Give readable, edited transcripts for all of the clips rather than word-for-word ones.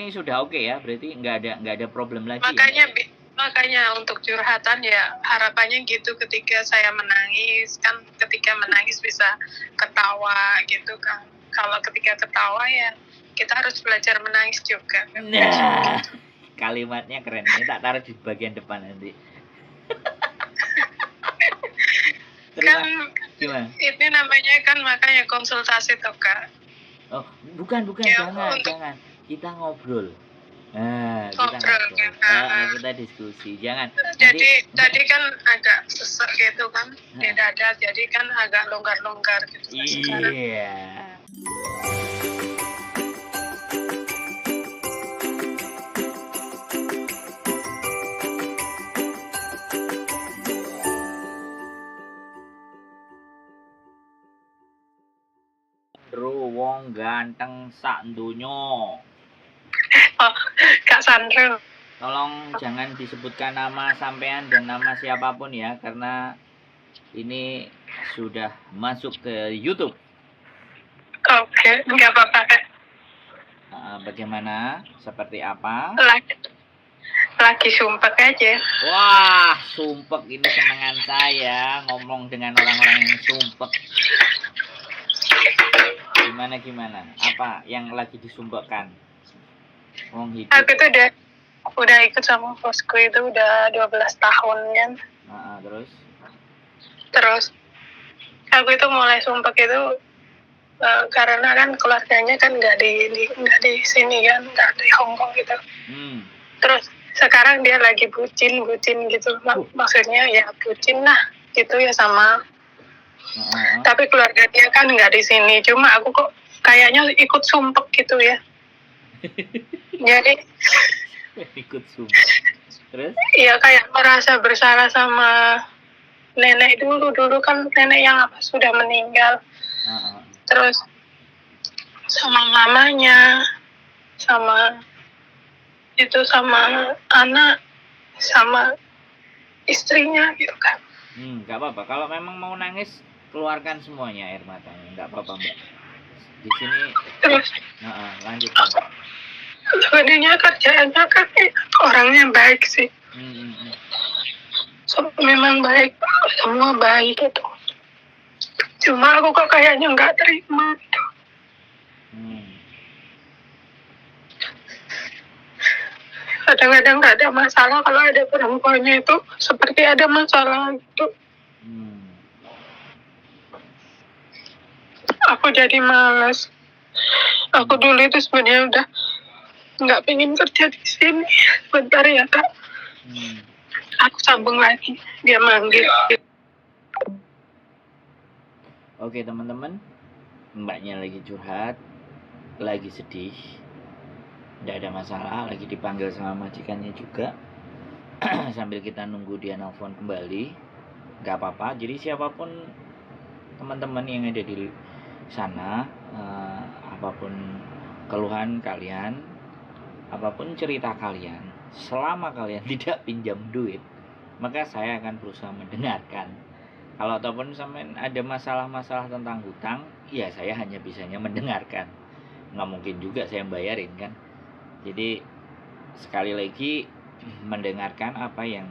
ini sudah oke ya, berarti nggak ada problem lagi Makanya ya? Makanya untuk curhatan ya harapannya gitu, ketika saya menangis kan, ketika menangis bisa ketawa gitu kan. Kalau ketika ketawa ya kita harus belajar menangis juga kan. Nah, kalimatnya keren. Ini tak taruh di bagian depan nanti. Kan Gimana? ini namanya kan makanya konsultasi tuh Kak. Oh, bukan, Ya, jangan. Kita ngobrol. Nah, ngobrol kan. kita diskusi. Jangan. Tadi kan agak sesak gitu kan di dada, jadi kan agak longgar-longgar gitu sekarang. Iya. Wong ganteng sak donya. Oh, Kak Sandro. Tolong jangan disebutkan nama sampean dan nama siapapun ya, karena ini sudah masuk ke YouTube. Oke, nggak apa-apa Kak. Bagaimana? Seperti apa? Lagi sumpek aja. Wah, sumpek ini senengan saya, ngomong dengan orang-orang yang sumpek. Gimana? Apa yang lagi disumpekkan? Aku tuh udah ikut sama bosku itu udah 12 tahun kan. Terus aku itu mulai sumpek itu karena kan keluarganya kan nggak di sini kan, nggak di Hongkong gitu. Terus sekarang dia lagi bucin gitu, maksudnya ya bucin lah gitu ya sama. Tapi keluarga dia kan nggak di sini, cuma aku kok kayaknya ikut sumpek gitu ya. Jadi ikut sumpek. Terus? Iya, kayak merasa bersalah sama nenek dulu kan, nenek yang sudah meninggal. Terus sama mamanya, sama anak, sama istrinya gitu kan. Nggak apa-apa. Kalau memang mau nangis, keluarkan semuanya air matanya. Nggak apa-apa, Mbak. Di sini. Terus. Lanjut. Sebenarnya kerjaannya kan orangnya baik sih. Memang baik, semua baik itu. Cuma aku kok kayaknya nggak terima gitu. Kadang-kadang nggak ada masalah, kalau ada perempuannya itu seperti ada masalah gitu. Aku jadi malas. Aku dulu itu sebenarnya udah nggak pengen kerja di sini. Bentar ya Kak. Aku sambung lagi, dia manggil. Oke teman-teman, mbaknya lagi curhat, lagi sedih, nggak ada masalah, lagi dipanggil sama majikannya juga. Sambil kita nunggu dia nelfon kembali, nggak apa-apa. Jadi siapapun teman-teman yang ada di sana, apapun keluhan kalian, apapun cerita kalian, selama kalian tidak pinjam duit, maka saya akan berusaha mendengarkan. Kalau ataupun sampai ada masalah-masalah tentang hutang, ya saya hanya bisanya mendengarkan. Nggak mungkin juga saya bayarin kan. Jadi sekali lagi, mendengarkan apa yang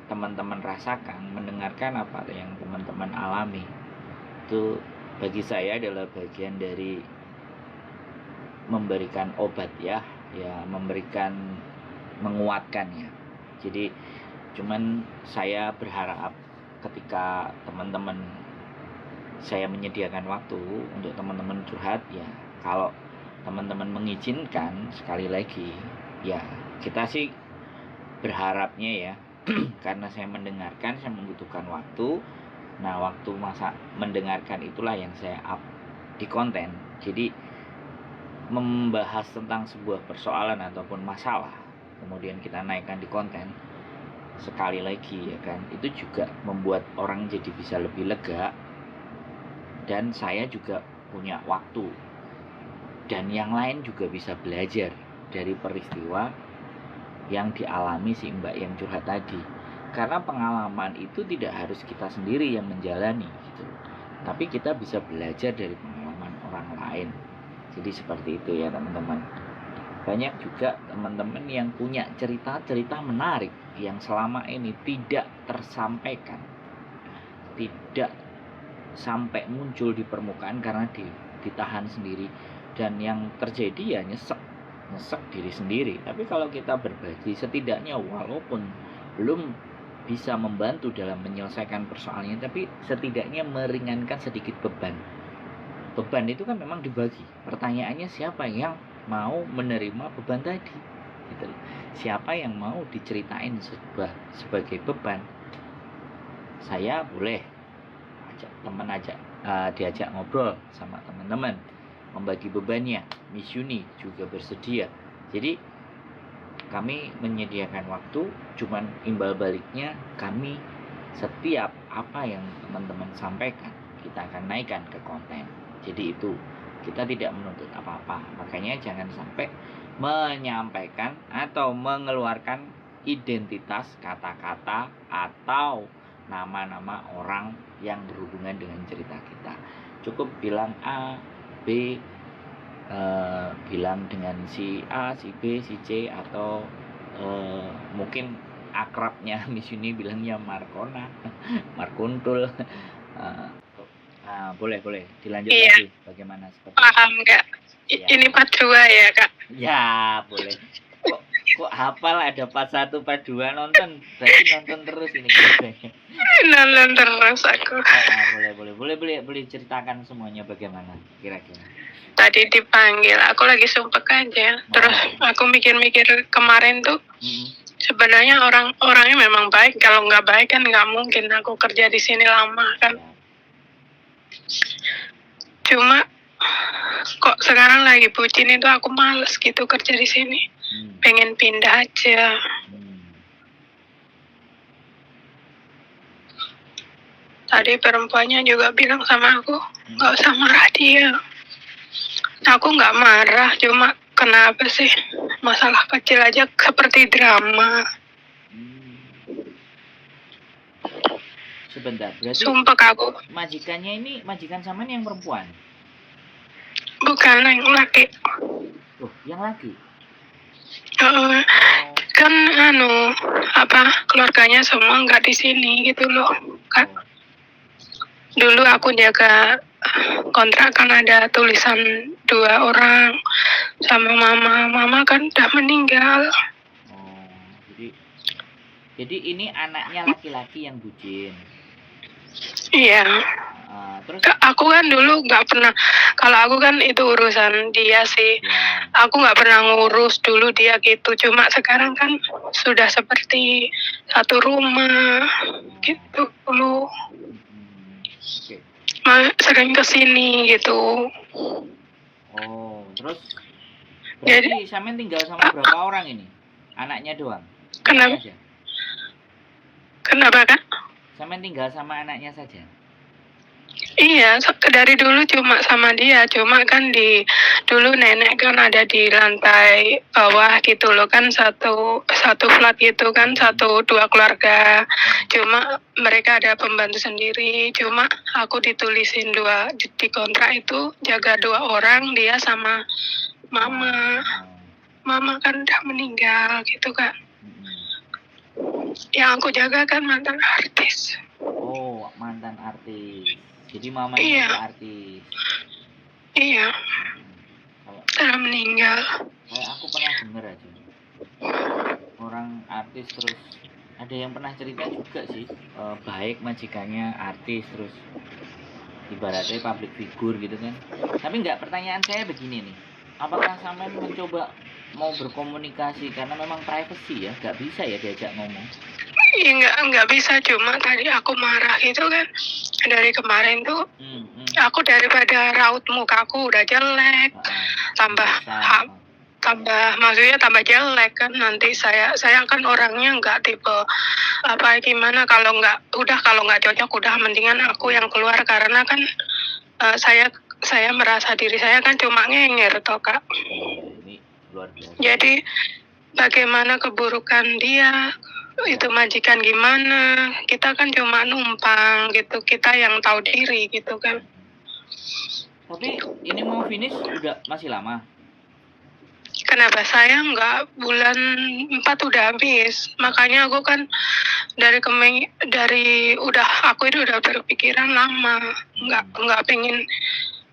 teman-teman rasakan, mendengarkan apa yang teman-teman alami, itu bagi saya adalah bagian dari memberikan obat ya, memberikan, menguatkan ya. Jadi cuman saya berharap ketika teman-teman saya menyediakan waktu untuk teman-teman curhat ya, kalau teman-teman mengizinkan, sekali lagi ya kita sih berharapnya ya karena saya mendengarkan, saya membutuhkan waktu. Nah, waktu masa mendengarkan itulah yang saya up di konten. Jadi membahas tentang sebuah persoalan ataupun masalah, kemudian kita naikkan di konten, sekali lagi ya kan, itu juga membuat orang jadi bisa lebih lega. Dan saya juga punya waktu, dan yang lain juga bisa belajar dari peristiwa yang dialami si mbak yang curhat tadi. Karena pengalaman itu tidak harus kita sendiri yang menjalani gitu, tapi kita bisa belajar dari pengalaman orang lain. Jadi seperti itu ya teman-teman. banyak juga teman-teman yang punya cerita-cerita menarik yang selama ini tidak tersampaikan, tidak sampai muncul di permukaan karena ditahan sendiri, dan yang terjadi ya nyesek diri sendiri. Tapi kalau kita berbagi, setidaknya walaupun belum bisa membantu dalam menyelesaikan persoalannya, tapi setidaknya meringankan sedikit beban. Beban itu kan memang dibagi. Pertanyaannya siapa yang mau menerima beban tadi? Gitu. Siapa yang mau diceritain sebagai beban? Saya boleh ajak teman, diajak ngobrol sama teman-teman, membagi bebannya. Miss Yuni juga bersedia. Jadi kami menyediakan waktu, cuman imbal baliknya kami setiap apa yang teman-teman sampaikan kita akan naikkan ke konten. Jadi itu kita tidak menuntut apa-apa. Makanya jangan sampai menyampaikan atau mengeluarkan identitas kata-kata atau nama-nama orang yang berhubungan dengan cerita kita. Cukup bilang A, B, bilang dengan si A, si B, si C, atau mungkin akrabnya Miss Yuni bilangnya Markona, Markuntul. Boleh dilanjut lagi bagaimana seperti paham nggak? Ya. Ini part 2 ya Kak? Ya boleh. Kok hafal ada part 1 part 2? Nonton, berarti nonton terus ini kayaknya. Nonton terus aku. Boleh ceritakan semuanya bagaimana kira-kira. Tadi dipanggil, aku lagi sumpek aja. Terus aku mikir-mikir kemarin tuh, sebenarnya orangnya memang baik. Kalau nggak baik kan nggak mungkin aku kerja di sini lama kan. Cuma kok sekarang lagi bucin itu aku males gitu kerja di sini. Pengen pindah aja. Tadi perempuannya juga bilang sama aku, nggak usah marah dia. Aku nggak marah, cuma kenapa sih masalah kecil aja seperti drama. Sebentar, berarti sumpah aku. Majikannya ini majikan Saman yang perempuan? Bukan, yang laki. Oh, yang laki? Kan keluarganya semua nggak di sini gitu loh kan. Dulu aku jaga kontrak kan ada tulisan 2 orang sama mama kan udah meninggal. Jadi ini anaknya laki-laki yang bucin. Iya. Terus aku kan dulu nggak pernah, kalau aku kan itu urusan dia sih. Aku nggak pernah ngurus dulu dia gitu. Cuma sekarang kan sudah seperti satu rumah gitu loh. Sering kesini gitu. Terus jadi Samen tinggal sama berapa orang ini? Anaknya doang? Kenapa Kak? Samen tinggal sama anaknya saja? Iya, dari dulu cuma sama dia. Cuma kan dulu nenek kan ada di lantai bawah gitu loh kan, satu flat gitu kan, 2 keluarga. Cuma mereka ada pembantu sendiri. Cuma aku ditulisin 2 di kontrak itu jaga 2 orang, dia sama mama. Mama kan udah meninggal gitu kan. Yang aku jaga kan mantan artis. Oh, mantan artis. Jadi mamanya itu artis. Iya. Sudah meninggal. Kayak aku pernah dengar aja. Orang artis terus ada yang pernah cerita juga sih, baik majikannya artis terus ibaratnya public figure gitu kan. Tapi pertanyaan saya begini nih. Apakah Samen mencoba mau berkomunikasi karena memang privacy ya, nggak bisa ya diajak ngomong? Iya nggak bisa, cuma tadi aku marah itu kan dari kemarin tuh. Aku daripada raut mukaku udah jelek, tambah maksudnya tambah jelek kan. Nanti saya kan orangnya nggak tipe gimana, kalau nggak cocok udah mendingan aku yang keluar, karena kan saya merasa diri saya kan cuma ngenger toh Kak. Jadi bagaimana keburukan dia itu majikan gimana, kita kan cuma numpang gitu, kita yang tahu diri gitu kan. Tapi ini mau finish udah masih lama? Kenapa saya nggak bulan 4 udah habis? Makanya aku kan aku itu udah berpikiran lama, nggak pengen,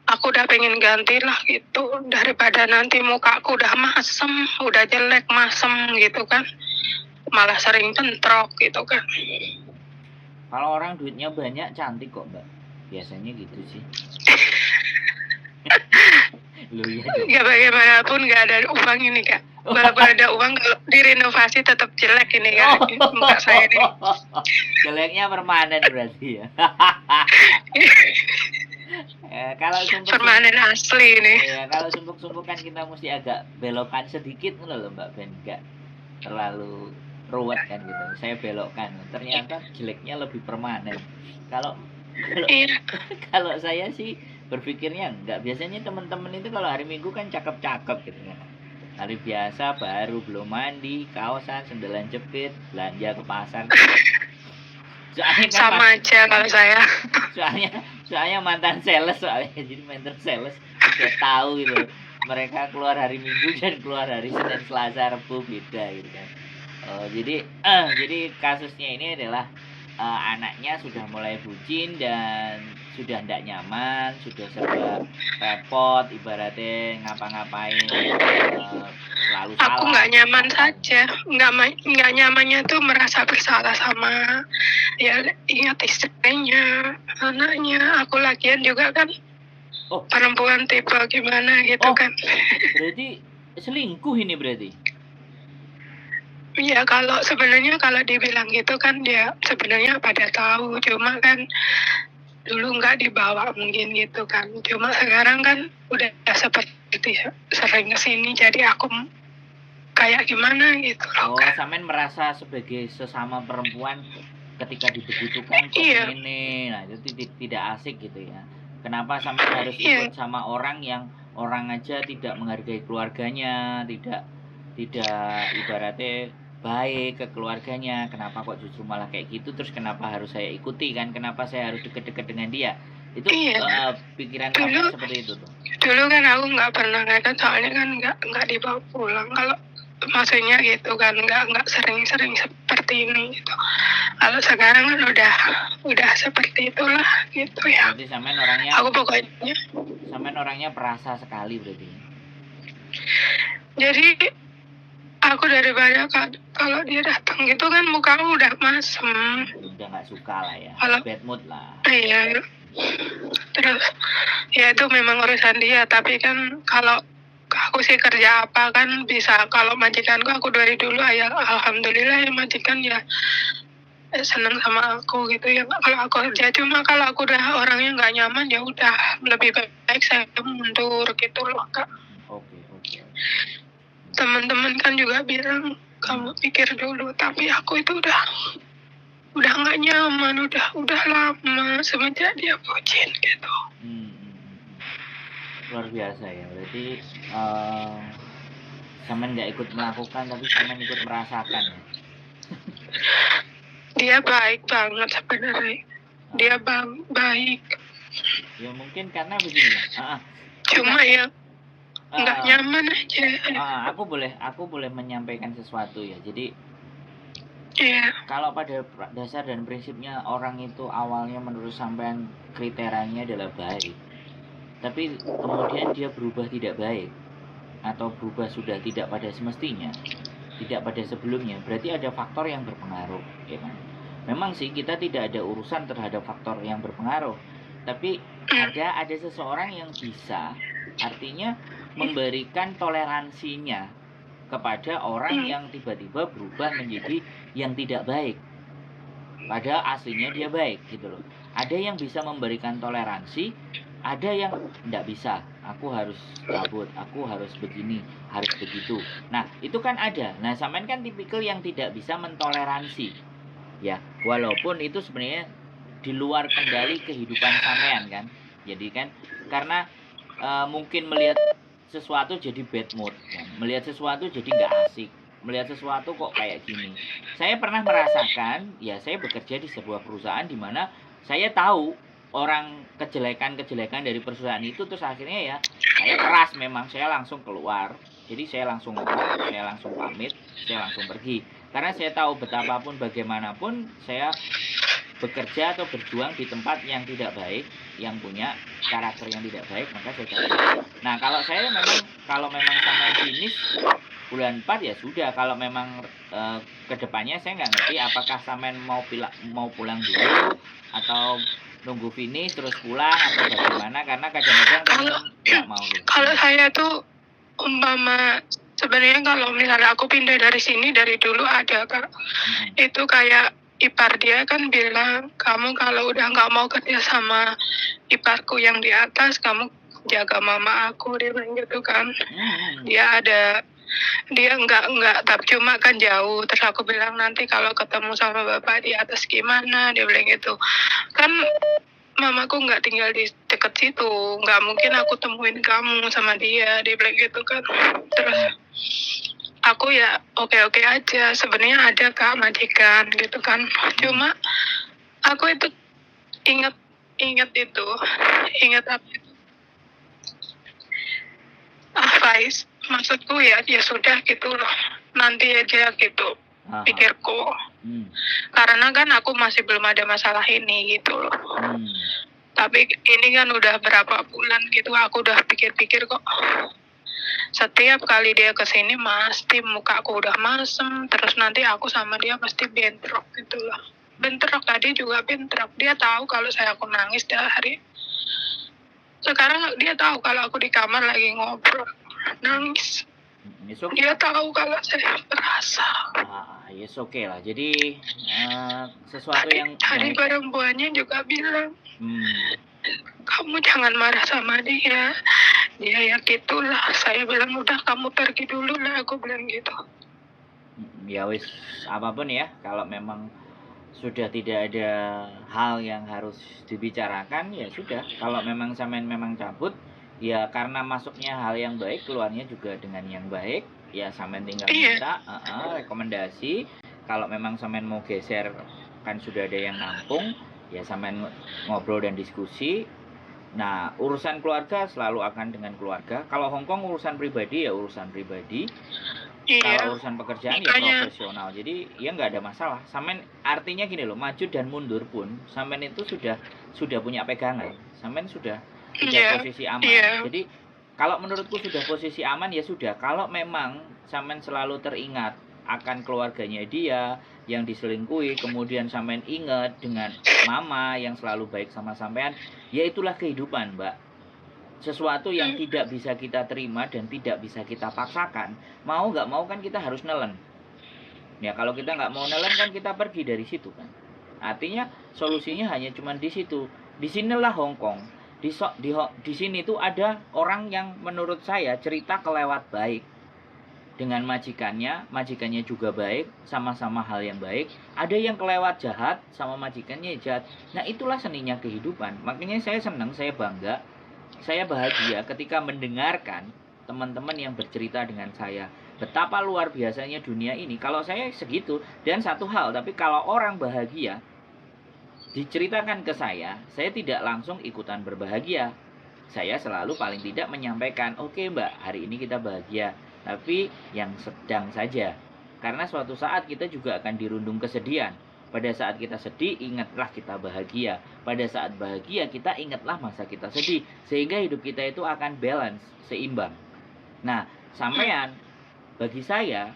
aku udah pengen ganti lah gitu, daripada nanti muka aku udah masem, udah jelek masem gitu kan, malah sering bentrok gitu kan. Kalau orang duitnya banyak cantik kok Mbak, biasanya gitu sih. Loh iya dong. Ya bagaimanapun nggak ada uang ini Kak. Walaupun ada uang, kalau direnovasi tetap jelek ini Kak. Muka saya ini. Jeleknya permanen berarti ya. Kalau permanen asli ini. Ya, kalau sumpuk-sumpuk kan kita mesti agak belokkan sedikit loh Mbak, Ben, enggak terlalu ruwet kan gitu. Saya belokkan, ternyata jeleknya lebih permanen. Kalau kalau saya sih berpikirnya enggak. Biasanya teman-teman itu kalau hari Minggu kan cakep-cakep gitu kan. Hari biasa baru belum mandi, kaosan, sendelan jepit, belanja ke pasar. Soalnya kan sama aja kalau saya. Soalnya mantan sales soalnya, jadi mantan sales udah tahu gitu. Mereka keluar hari Minggu dan keluar hari Senin, Selasa, Rabu beda gitu kan. Jadi kasusnya ini adalah anaknya sudah mulai bucin dan sudah tidak nyaman, sudah serba repot, ibaratnya ngapa-ngapain selalu salah. Aku nggak nyaman saja, nggak nyamannya tuh merasa bersalah sama ya ingat istrinya, anaknya. Aku lagian juga kan perempuan tipe gimana gitu kan. Berarti selingkuh ini berarti? Iya, sebenarnya kalau dibilang gitu kan dia sebenarnya pada tahu, cuma kan dulu nggak dibawa mungkin gitu kan. Cuma sekarang kan udah seperti sering kesini, jadi aku kayak gimana gitu loh. Sampean merasa sebagai sesama perempuan ketika dibegitukan kok ini, nah itu tidak asik gitu ya. Kenapa sampean harus ikut sama orang yang orang aja tidak menghargai keluarganya, tidak ibaratnya baik ke keluarganya, kenapa kok justru malah kayak gitu, terus kenapa harus saya ikuti kan, kenapa saya harus deket-deket dengan dia, itu pikiran kamu seperti itu tuh. Dulu kan aku nggak pernah kan, soalnya kan nggak dibawa pulang, kalau maksudnya gitu kan, nggak sering-sering seperti ini gitu. Kalau sekarang kan udah seperti itulah gitu ya. Berarti sampean orangnya, sampean orangnya perasa sekali berarti. Jadi aku daripada kalau dia datang gitu kan muka aku udah masem. Udah nggak suka lah ya, bad mood lah. Iya. Terus ya itu memang urusan dia, tapi kan kalau aku sih kerja apa kan bisa, kalau majikanku aku dari dulu ya alhamdulillah ya majikan ya seneng sama aku gitu ya. Kalau aku kerja, cuma kalau aku udah orangnya nggak nyaman ya udah lebih baik saya mundur gitu loh Kak. Oke. Teman-teman kan juga bilang kamu pikir dulu, tapi aku itu udah nggak nyaman, udah lama semenjak dia bucin gitu. Luar biasa ya, berarti sampean nggak ikut melakukan tapi sampean ikut merasakan ya. Dia baik banget sebenarnya, dia baik. Ya mungkin karena begini ya. Cuma ya nggak nyaman aja. Aku boleh menyampaikan sesuatu ya. Jadi kalau pada dasar dan prinsipnya orang itu awalnya menurut sampean kriterianya adalah baik, tapi kemudian dia berubah tidak baik atau berubah sudah tidak pada semestinya, tidak pada sebelumnya, berarti ada faktor yang berpengaruh, ya kan? Memang sih kita tidak ada urusan terhadap faktor yang berpengaruh, tapi ada seseorang yang bisa, artinya memberikan toleransinya kepada orang yang tiba-tiba berubah menjadi yang tidak baik, padahal aslinya dia baik gitu loh. Ada yang bisa memberikan toleransi, ada yang tidak bisa. Aku harus cabut, aku harus begini, harus begitu. Nah itu kan ada. Nah sampean kan tipikal yang tidak bisa mentoleransi ya, walaupun itu sebenarnya di luar kendali kehidupan sampean kan. Jadi kan karena mungkin melihat sesuatu jadi bad mood kan? Melihat sesuatu jadi nggak asik, melihat sesuatu kok kayak gini. Saya pernah merasakan, ya saya bekerja di sebuah perusahaan di mana saya tahu orang kejelekan dari perusahaan itu, terus akhirnya ya saya keras, memang saya langsung keluar. Jadi saya langsung ngomong, saya langsung pamit, saya langsung pergi. Karena saya tahu betapapun bagaimanapun saya bekerja atau berjuang di tempat yang tidak baik, yang punya karakter yang tidak baik, maka saya cabut. Nah, kalau memang sampai finish bulan 4 ya sudah. Kalau memang kedepannya saya nggak ngerti apakah sampean mau pulang dulu atau nunggu finish terus pulang atau bagaimana, karena kadang-kadang teman-teman nggak mau gitu. Kalau saya tuh umpama sebenarnya kalau misalnya aku pindah dari sini dari dulu ada Kak. Itu kayak ipar dia kan bilang, kamu kalau udah nggak mau kerja sama iparku yang di atas, kamu jaga mama aku, dia bilang gitu kan. Dia nggak tapi cuma kan jauh, terus aku bilang nanti kalau ketemu sama bapak di atas gimana, dia bilang gitu kan. Mamaku nggak tinggal di deket situ, nggak mungkin aku temuin kamu sama dia bilang gitu kan. Terus aku ya oke aja, sebenarnya ada Kak majikan gitu kan, cuma aku itu ingat apa itu, Faiz, maksudku ya sudah gitu loh, nanti aja gitu. Pikirku. Karena kan aku masih belum ada masalah ini gitu loh. Tapi ini kan udah berapa bulan gitu, aku udah pikir-pikir kok. Setiap kali dia kesini pasti mukaku udah masem, terus nanti aku sama dia pasti bentrok gitu loh. Bentrok, tadi juga bentrok. Dia tahu kalau aku nangis dah hari. Sekarang dia tahu kalau aku di kamar lagi ngobrol, nangis. Dia tahu kalau saya merasa. Yes, oke lah. Jadi sesuatu yang tadi perempuannya juga bilang, kamu jangan marah sama dia ya gitulah. Saya bilang udah kamu pergi dulu lah, aku bilang gitu. Ya wis, apapun ya, kalau memang sudah tidak ada hal yang harus dibicarakan ya sudah. Kalau memang sampean memang cabut ya karena masuknya hal yang baik, keluarnya juga dengan yang baik, ya sampean tinggal minta rekomendasi. Kalau memang sampean mau geser kan sudah ada yang nampung, ya sampean ngobrol dan diskusi. Nah, urusan keluarga selalu akan dengan keluarga. Kalau Hongkong urusan pribadi ya urusan pribadi. Kalau urusan pekerjaan ya profesional. Jadi ya nggak ada masalah. Sampean artinya gini loh, maju dan mundur pun sampean itu sudah punya pegangan. Sampean sudah posisi aman. Jadi kalau menurutku sudah posisi aman ya sudah. Kalau memang sampean selalu teringat akan keluarganya dia yang diselingkuhi, kemudian sampean ingat dengan mama yang selalu baik sama sampean, ya itulah kehidupan, Mbak. Sesuatu yang tidak bisa kita terima dan tidak bisa kita paksakan. Mau nggak mau kan kita harus nelen. Ya kalau kita nggak mau nelen kan kita pergi dari situ kan. Artinya solusinya hanya cuma di situ. Disinilah Hongkong. Di sini tuh ada orang yang menurut saya cerita kelewat baik dengan majikannya juga baik, sama-sama hal yang baik. Ada yang kelewat jahat, sama majikannya jahat. Nah itulah seninya kehidupan. Makanya saya senang, saya bangga, saya bahagia ketika mendengarkan teman-teman yang bercerita dengan saya. Betapa luar biasanya dunia ini. Kalau saya segitu, dan satu hal, tapi kalau orang bahagia diceritakan ke saya tidak langsung ikutan berbahagia. Saya selalu paling tidak menyampaikan, oke Mbak, hari ini kita bahagia, tapi yang sedang saja. Karena suatu saat kita juga akan dirundung kesedihan. Pada saat kita sedih, ingatlah kita bahagia. Pada saat bahagia, kita ingatlah masa kita sedih. Sehingga hidup kita itu akan balance, seimbang. Nah, sampean, bagi saya,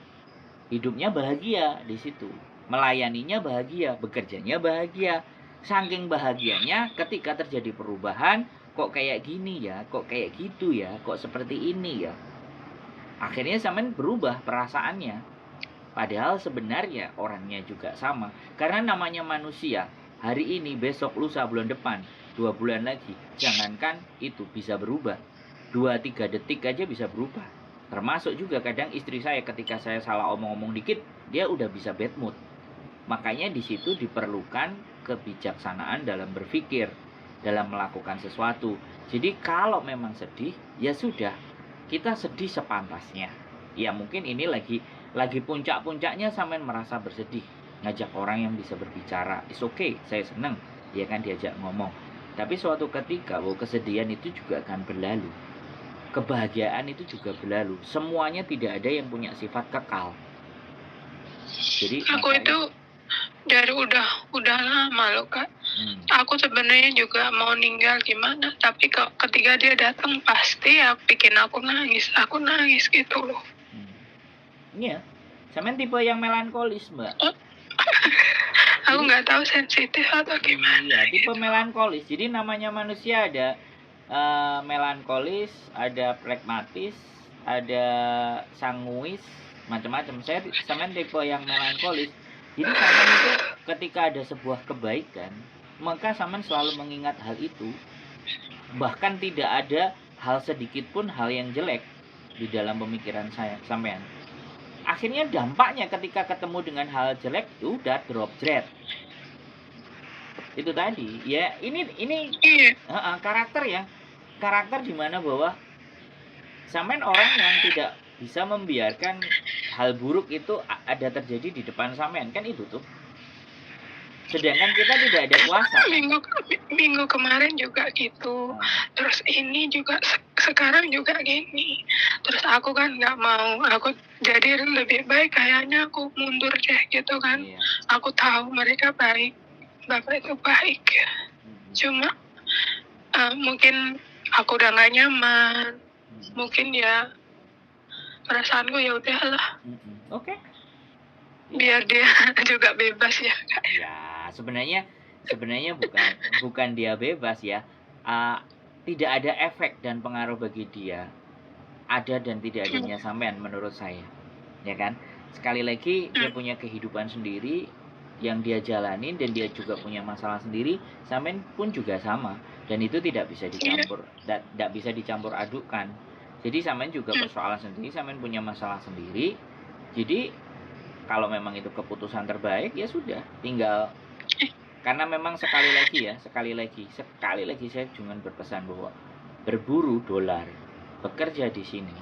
hidupnya bahagia di situ. Melayaninya bahagia, bekerjanya bahagia. Saking bahagianya ketika terjadi perubahan, kok kayak gini ya, kok kayak gitu ya, kok seperti ini ya. Akhirnya sampean berubah perasaannya. Padahal sebenarnya orangnya juga sama. Karena namanya manusia, hari ini, besok, lusa, bulan depan, 2 bulan lagi, jangankan itu bisa berubah. 2-3 detik aja bisa berubah. Termasuk juga kadang istri saya ketika saya salah omong-omong dikit, dia udah bisa bad mood. Makanya di situ diperlukan kebijaksanaan dalam berpikir, dalam melakukan sesuatu. Jadi kalau memang sedih, ya sudah, kita sedih sepantasnya. Ya mungkin ini lagi puncak-puncaknya sampean merasa bersedih, ngajak orang yang bisa berbicara, it's okay, saya senang, dia kan diajak ngomong. Tapi suatu ketika, kesedihan itu juga akan berlalu. kebahagiaan itu juga berlalu. Semuanya tidak ada yang punya sifat kekal. Jadi aku itu dari udah lama loh Kak. Aku sebenarnya juga mau ninggal gimana, tapi ketika dia datang pasti ya bikin aku nangis gitu loh. Iya, sampean tipe yang melankolis Mbak. Aku nggak tahu sensitif atau gimana. Iya, tipe melankolis. Jadi namanya manusia ada melankolis, ada pragmatis, ada sanguis, macam-macam. Sampean tipe yang melankolis. Jadi sampean itu ketika ada sebuah kebaikan, maka sampean selalu mengingat hal itu. Bahkan tidak ada hal sedikit pun hal yang jelek di dalam pemikiran sampean. Akhirnya dampaknya ketika ketemu dengan hal jelek, udah drop dread. Itu tadi ya, ini karakter di mana bahwa sampean orang yang tidak bisa membiarkan hal buruk itu ada terjadi di depan sampean, kan itu tuh. Sedangkan kita tidak ada kuasa. Minggu kemarin juga gitu. Terus ini juga sekarang juga gini. Terus aku kan nggak mau. Aku jadi lebih baik kayaknya aku mundur deh gitu kan. Iya. Aku tahu mereka baik. Bapak itu baik. Cuma mungkin aku udah nggak nyaman. Mungkin ya perasaanku ya udahlah. Oke. Biar dia juga bebas ya Kak. Ya sebenarnya bukan dia bebas ya. Tidak ada efek dan pengaruh bagi dia ada dan tidak adanya sampean menurut saya, ya kan. Sekali lagi dia punya kehidupan sendiri yang dia jalanin dan dia juga punya masalah sendiri. Sampean pun juga sama dan itu tidak bisa dicampur adukan. Jadi sampean juga persoalan sendiri, sampean punya masalah sendiri. Jadi kalau memang itu keputusan terbaik ya sudah, tinggal. Karena memang sekali lagi saya cuma berpesan bahwa berburu dolar, bekerja di sini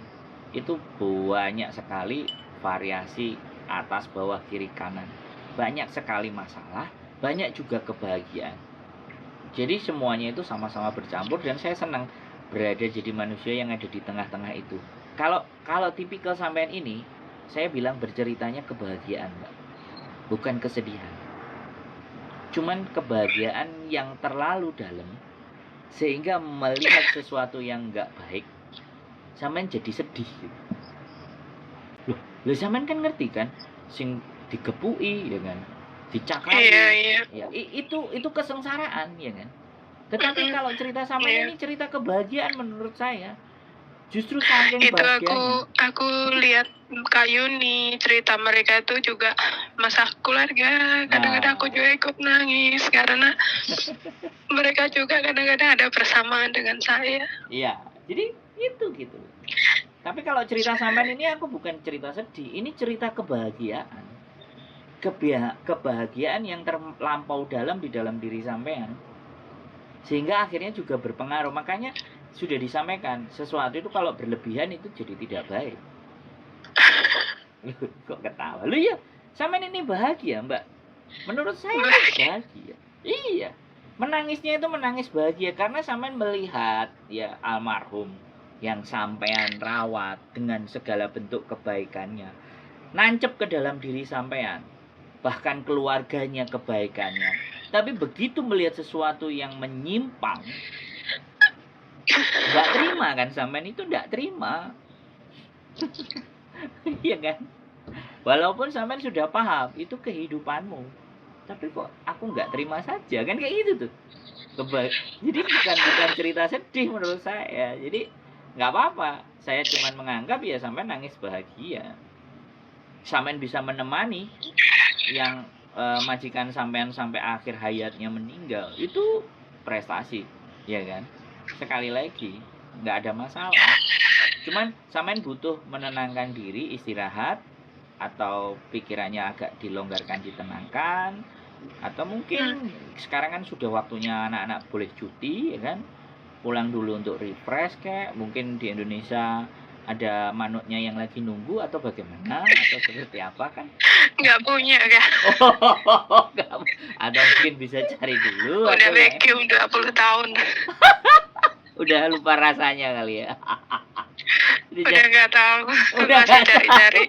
itu banyak sekali variasi atas bawah kiri kanan, banyak sekali masalah, banyak juga kebahagiaan. Jadi semuanya itu sama-sama bercampur dan saya senang berada jadi manusia yang ada di tengah-tengah itu. Kalau tipikal sampean ini, saya bilang berceritanya kebahagiaan, Mbak. Bukan kesedihan. Cuman kebahagiaan yang terlalu dalam sehingga melihat sesuatu yang enggak baik sampean jadi sedih gitu. Loh sampean kan ngerti kan sing digepuki ya kan, dicakari. Iya. Ya, itu kesengsaraan ya kan. Tetapi kalau cerita sampean ini cerita kebahagiaan menurut saya. Justru saking bahagianya. Itu aku lihat Kak Yuni cerita mereka itu juga masalah keluarga. Kadang-kadang aku juga ikut nangis karena mereka juga kadang-kadang ada persamaan dengan saya. Iya, jadi itu gitu. Tapi kalau cerita sampean ini aku bukan cerita sedih, ini cerita kebahagiaan. Kebahagiaan yang terlampau dalam di dalam diri sampean. Sehingga akhirnya juga berpengaruh. Makanya sudah disampaikan, sesuatu itu kalau berlebihan itu jadi tidak baik. Kok ketawa? Lu ya, sampean ini bahagia, Mbak. Menurut saya bahagia. Iya. Menangisnya itu menangis bahagia karena sampean melihat ya almarhum yang sampean rawat dengan segala bentuk kebaikannya. Nancep ke dalam diri sampean. Bahkan keluarganya kebaikannya. Tapi begitu melihat sesuatu yang menyimpang, nggak terima kan, sampean itu nggak terima. Iya kan, walaupun sampean sudah paham itu kehidupanmu, tapi kok aku nggak terima saja kan, kayak gitu tuh. Jadi bukan cerita sedih menurut saya. Jadi nggak apa-apa, saya cuma menganggap ya sampean nangis bahagia, sampean bisa menemani yang majikan sampean sampai akhir hayatnya meninggal, itu prestasi ya kan. Sekali lagi nggak ada masalah, cuman sampean butuh menenangkan diri, istirahat, atau pikirannya agak dilonggarkan, ditenangkan, atau mungkin sekarang kan sudah waktunya anak-anak boleh cuti ya kan, pulang dulu untuk refresh. Kayak mungkin di Indonesia ada manutnya yang lagi nunggu atau bagaimana atau seperti apa kan? Nggak punya kan? Atau mungkin bisa cari dulu. Udah vacuum 20 tahun. Udah lupa rasanya kali ya. Udah nggak tahu. Udah Masih nggak cari-cari.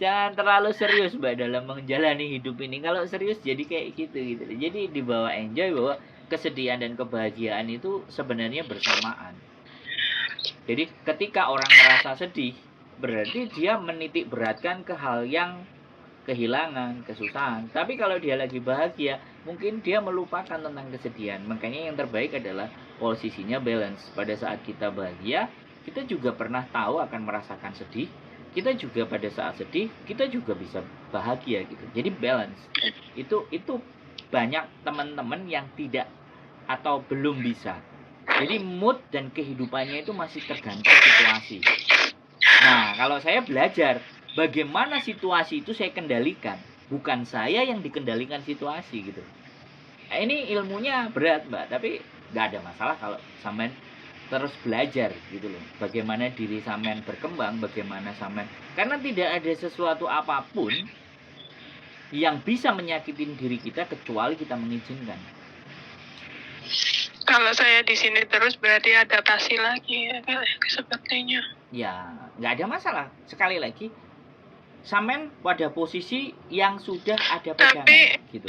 Jangan terlalu serius Mbak dalam menjalani hidup ini. Kalau serius jadi kayak gitu gitu. Jadi dibawa enjoy, bahwa kesedihan dan kebahagiaan itu sebenarnya bersamaan. Jadi ketika orang merasa sedih, berarti dia menitik beratkan ke hal yang kehilangan, kesusahan. Tapi kalau dia lagi bahagia, mungkin dia melupakan tentang kesedihan. Makanya yang terbaik adalah posisinya balance. Pada saat kita bahagia, kita juga pernah tahu akan merasakan sedih. Kita juga pada saat sedih, kita juga bisa bahagia gitu. Jadi balance. Itu banyak teman-teman yang tidak atau belum bisa. Jadi mood dan kehidupannya itu masih tergantung situasi. Nah, kalau saya belajar bagaimana situasi itu saya kendalikan, bukan saya yang dikendalikan situasi gitu. Nah, ini ilmunya berat Mbak, tapi nggak ada masalah kalau sampean terus belajar gitu loh. Bagaimana diri sampean berkembang, bagaimana sampean, karena tidak ada sesuatu apapun yang bisa menyakitin diri kita kecuali kita mengizinkan. Kalau saya di sini terus berarti adaptasi lagi ya sepertinya. Ya, nggak ada masalah. Sekali lagi, sampean pada posisi yang sudah ada pegangan gitu.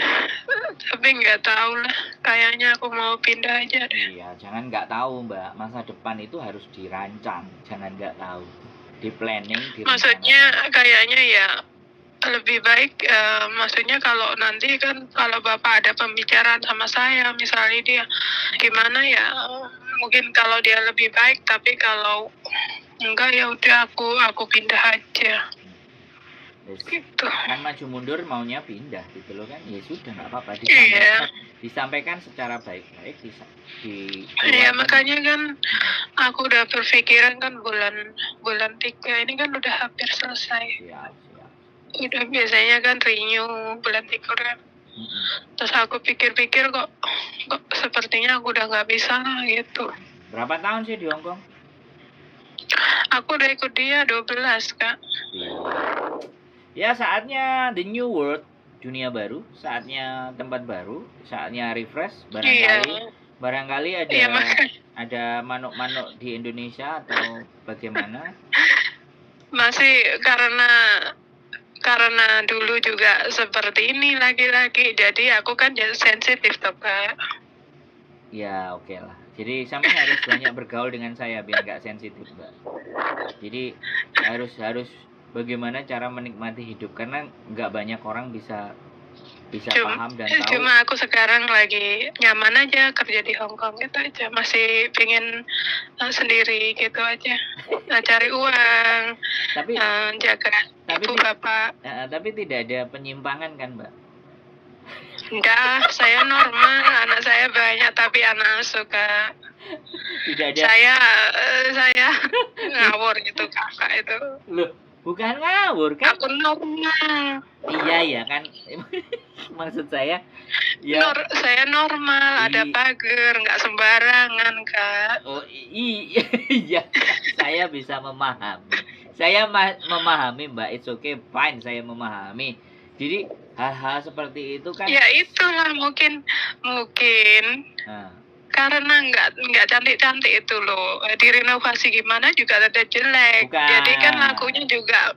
Tapi nggak tahu lah, kayaknya aku mau pindah aja deh. Iya, jangan nggak tahu Mbak. Masa depan itu harus dirancang, jangan nggak tahu. Di planning, maksudnya kayaknya ya lebih baik, maksudnya kalau nanti kan kalau Bapak ada pembicaraan sama saya, misalnya dia gimana ya, mungkin kalau dia lebih baik, tapi kalau enggak ya udah aku pindah aja. Gitu. Kan maju mundur maunya pindah gitu loh kan, ya sudah nggak apa-apa, disampaikan secara baik-baik, ya makanya kan aku udah berpikiran kan bulan 3 ini kan udah hampir selesai. Siap. Udah biasanya kan renew bulan 3 kan. Terus aku pikir-pikir kok sepertinya aku udah nggak bisa lah gitu. Berapa tahun sih di Hong Kong? Aku udah ikut dia 12 Kak. Ya saatnya the new world, dunia baru, saatnya tempat baru, saatnya refresh. Barangkali ada manuk-manuk di Indonesia atau bagaimana? Masih karena dulu juga seperti ini lagi-lagi, jadi aku kan sensitif toh Kak. Ya oke lah. Jadi sampai harus banyak bergaul dengan saya biar nggak sensitif Mbak. Jadi harus bagaimana cara menikmati hidup, karena nggak banyak orang bisa paham dan tahu. Cuma aku sekarang lagi nyaman aja kerja di Hong Kong gitu aja, masih pengen sendiri gitu aja, cari uang, jaga ibu bapak. Tapi tidak ada penyimpangan kan Mbak? Enggak, saya normal, anak saya banyak tapi anak suka. Tidak ada. Saya ngawur gitu kakak itu. Loh, bukan ngawur kan? Aku normal. Iya kan. Maksud saya ya. Saya normal, ada pagar, nggak sembarangan Kak. Oh iya, saya bisa memahami. Saya memahami Mbak, it's okay, fine, saya memahami. Jadi hal-hal seperti itu kan. Ya itulah mungkin. Karena nggak cantik-cantik itu loh, direnovasi gimana juga ada jelek. Bukan. Jadi kan lakunya juga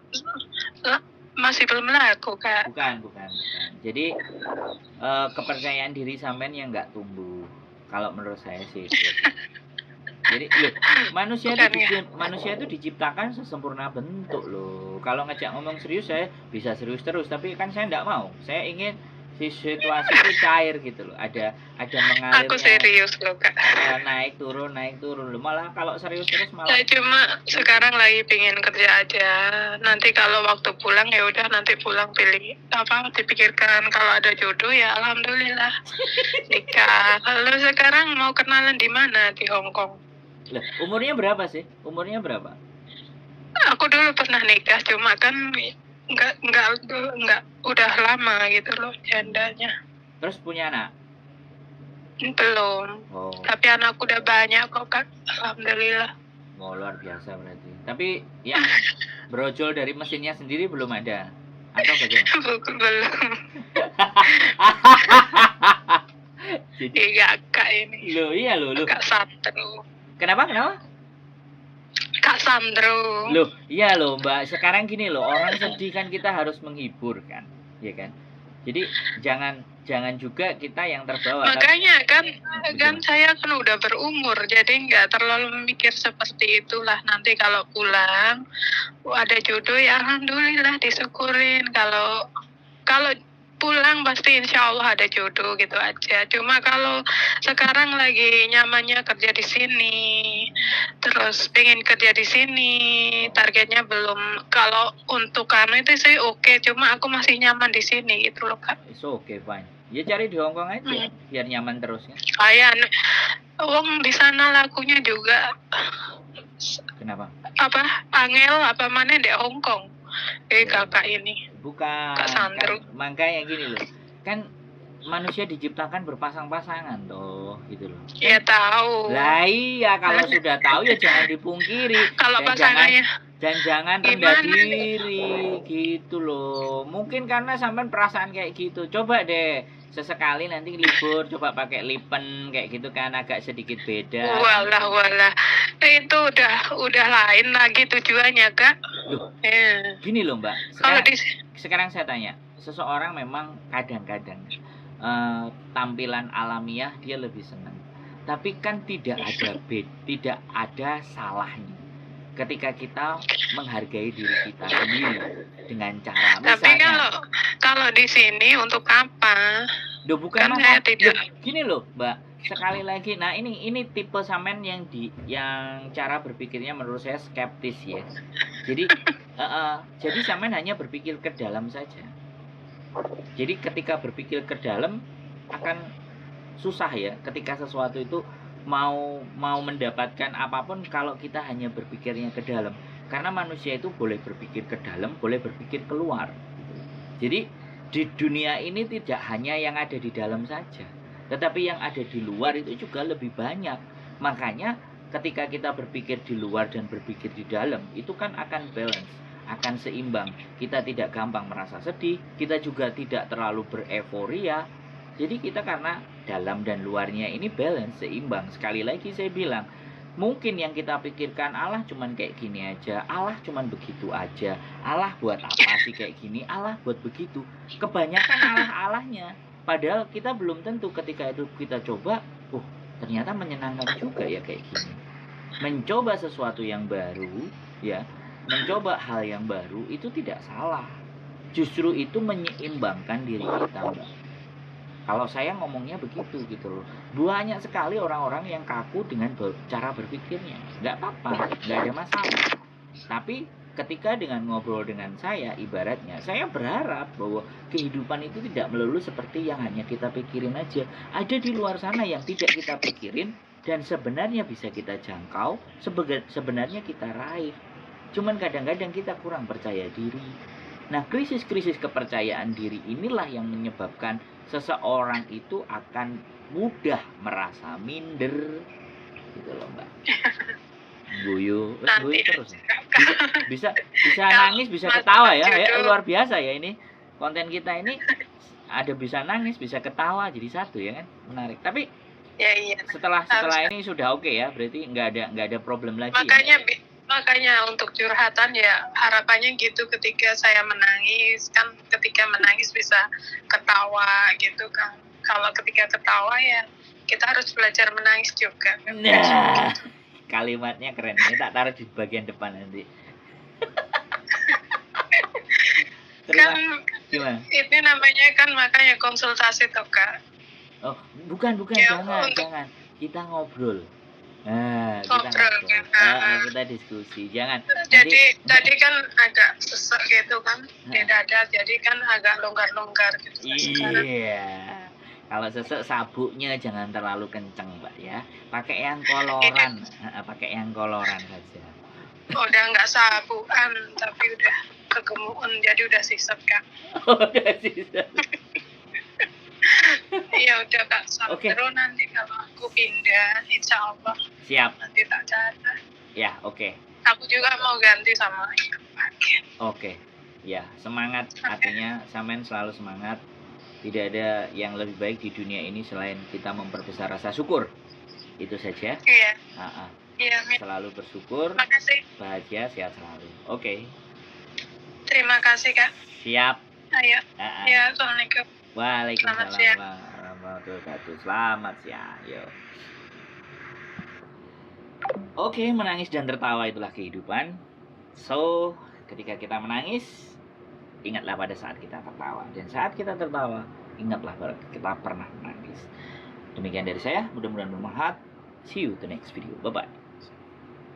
masih belum laku Kak. Bukan. Jadi kepercayaan diri sampean yang nggak tumbuh. Kalau menurut saya sih. Jadi manusia itu diciptakan sesempurna bentuk loh. Kalau ngajak ngomong serius saya bisa serius terus, tapi kan saya nggak mau. Saya ingin situasi itu cair gitu loh. Ada mengalirnya. Aku serius loh Kak. Naik turun loh. Malah kalau serius terus malah. Saya cuma sekarang lagi pengen kerja aja. Nanti kalau waktu pulang ya udah, nanti pulang dipikirkan kalau ada jodoh ya alhamdulillah nikah. Lalu sekarang mau kenalan di mana di Hong Kong? Lah, umurnya berapa sih? Aku dulu pernah nikah, cuma kan enggak udah lama gitu loh jandanya. Terus punya anak? Belum. Oh. Tapi anakku udah banyak kok Kak, alhamdulillah. Oh, luar biasa berarti. Tapi yang brojol dari mesinnya sendiri belum ada atau bagaimana? Belum. Jadi kakak ini. Iya loh. Kakak satu. Kenapa? Kak Sandro. Loh, iya loh Mbak. Sekarang gini loh, orang sedih kan kita harus menghibur kan, ya kan? Jadi jangan juga kita yang terbawa. Makanya kan saya kan udah berumur, jadi nggak terlalu mikir seperti itulah. Nanti kalau pulang ada jodoh ya alhamdulillah disyukurin. Kalau pulang pasti insya Allah ada jodoh gitu aja. Cuma kalau sekarang lagi nyamannya kerja di sini, terus pengen kerja di sini, targetnya belum. Kalau untuk kamu itu sih oke, cuma aku masih nyaman di sini gitu loh Kak. It's okay, fine. Ya cari di Hong Kong aja, biar nyaman terus ya. Kayak wong di sana lakunya juga. Kenapa? Apa angel apa mana di Hong Kong? Kakak ini. Bukan. Kak Sandro. Kan, makanya gini loh. Kan manusia diciptakan berpasang-pasangan toh, gitu loh. Ya tahu. Lah iya, kalau sudah tahu ya jangan dipungkiri. Kalau pasangannya jangan rendah diri gitu loh. Mungkin karena sampean perasaan kayak gitu. Coba deh sesekali nanti libur coba pakai lipen kayak gitu kan, agak sedikit beda. Walah. Itu udah lain lagi tujuannya, Kak. Loh. Gini loh, Mbak. Sekarang saya tanya, seseorang memang kadang-kadang tampilan alamiah dia lebih senang. Tapi kan tidak ada salahnya ketika kita menghargai diri kita sendiri dengan cara misalnya. Tapi kalau di sini untuk apa? Loh, bukan kan gini loh, Mbak. Sekali lagi, nah ini tipe sampean yang cara berpikirnya menurut saya skeptis ya. Jadi jadi sampean hanya berpikir ke dalam saja. Jadi ketika berpikir ke dalam akan susah ya ketika sesuatu itu mau mendapatkan apapun kalau kita hanya berpikirnya ke dalam. Karena manusia itu boleh berpikir ke dalam, boleh berpikir keluar. Jadi di dunia ini tidak hanya yang ada di dalam saja, tetapi yang ada di luar itu juga lebih banyak. Makanya ketika kita berpikir di luar dan berpikir di dalam, itu kan akan balance, akan seimbang. Kita tidak gampang merasa sedih, kita juga tidak terlalu bereforia. Jadi kita karena dalam dan luarnya ini balance, seimbang. Sekali lagi saya bilang, mungkin yang kita pikirkan Allah cuman kayak gini aja, Allah cuman begitu aja, Allah buat apa sih kayak gini, Allah buat begitu. Kebanyakan Allah-Allahnya. Padahal kita belum tentu ketika itu kita coba, ternyata menyenangkan juga ya kayak gini. Mencoba sesuatu yang baru, ya, mencoba hal yang baru itu tidak salah. Justru itu menyeimbangkan diri kita, Mbak. Kalau saya ngomongnya begitu gitu loh. Banyak sekali orang-orang yang kaku dengan cara berpikirnya. Nggak apa-apa, nggak ada masalah. Tapi ketika dengan ngobrol dengan saya, ibaratnya saya berharap bahwa kehidupan itu tidak melulu seperti yang hanya kita pikirin aja. Ada di luar sana yang tidak kita pikirin dan sebenarnya bisa kita jangkau, sebenarnya kita raih. Cuman kadang-kadang kita kurang percaya diri. Nah, krisis-krisis kepercayaan diri inilah yang menyebabkan seseorang itu akan mudah merasa minder. Gitu loh, Mbak. Guyu terus. Bisa nangis, bisa ketawa ya. Luar biasa ya ini. Konten kita ini ada bisa nangis, bisa ketawa jadi satu ya kan. Menarik. Tapi ya, iya. Setelah ini sudah oke ya. Berarti nggak ada problem lagi. Makanya untuk curhatan ya harapannya gitu, ketika saya menangis kan, ketika menangis bisa ketawa gitu kan. Kalau ketika ketawa ya kita harus belajar menangis juga. Nah, kalimatnya keren. Ini tak taruh di bagian depan nanti. Kan gimana? Ini namanya kan makanya konsultasi toh Kak. Oh, bukan ya, jangan. Kita ngobrol. Nah, kita diskusi. Jangan. Tadi kan agak sesak gitu kan di dada, jadi kan agak longgar gitu. Iya. Kalau sesek sabuknya jangan terlalu kenceng, Mbak ya. Pakai yang koloran. Pakai yang koloran saja. Udah nggak sabukan, tapi udah kegemukan, jadi udah sisep kan. Udah sisep. Iya udah Kak, terus nanti kalau aku pindah, insya Allah. Siap. Nanti tak catat. Ya, oke. Aku juga mau ganti sama paket. Oke. Ya, semangat. Artinya sampean selalu semangat. Tidak ada yang lebih baik di dunia ini selain kita memperbesar rasa syukur. Itu saja. Iya. Iya, amin. Selalu bersyukur, Terima kasih. bahagia, sehat selalu. Oke. Terima kasih, Kak. Siap. Ayo. Ya, Assalamualaikum. Waalaikumsalam Selamat siang. warahmatullahi wabarakatuh. Selamat siang. Yuk. Oke, menangis dan tertawa itulah kehidupan. So, ketika kita menangis, ingatlah pada saat kita tertawa. Dan saat kita tertawa, ingatlah bahwa kita pernah menangis. Demikian dari saya, mudah-mudahan bermanfaat. See you the next video. Bye-bye.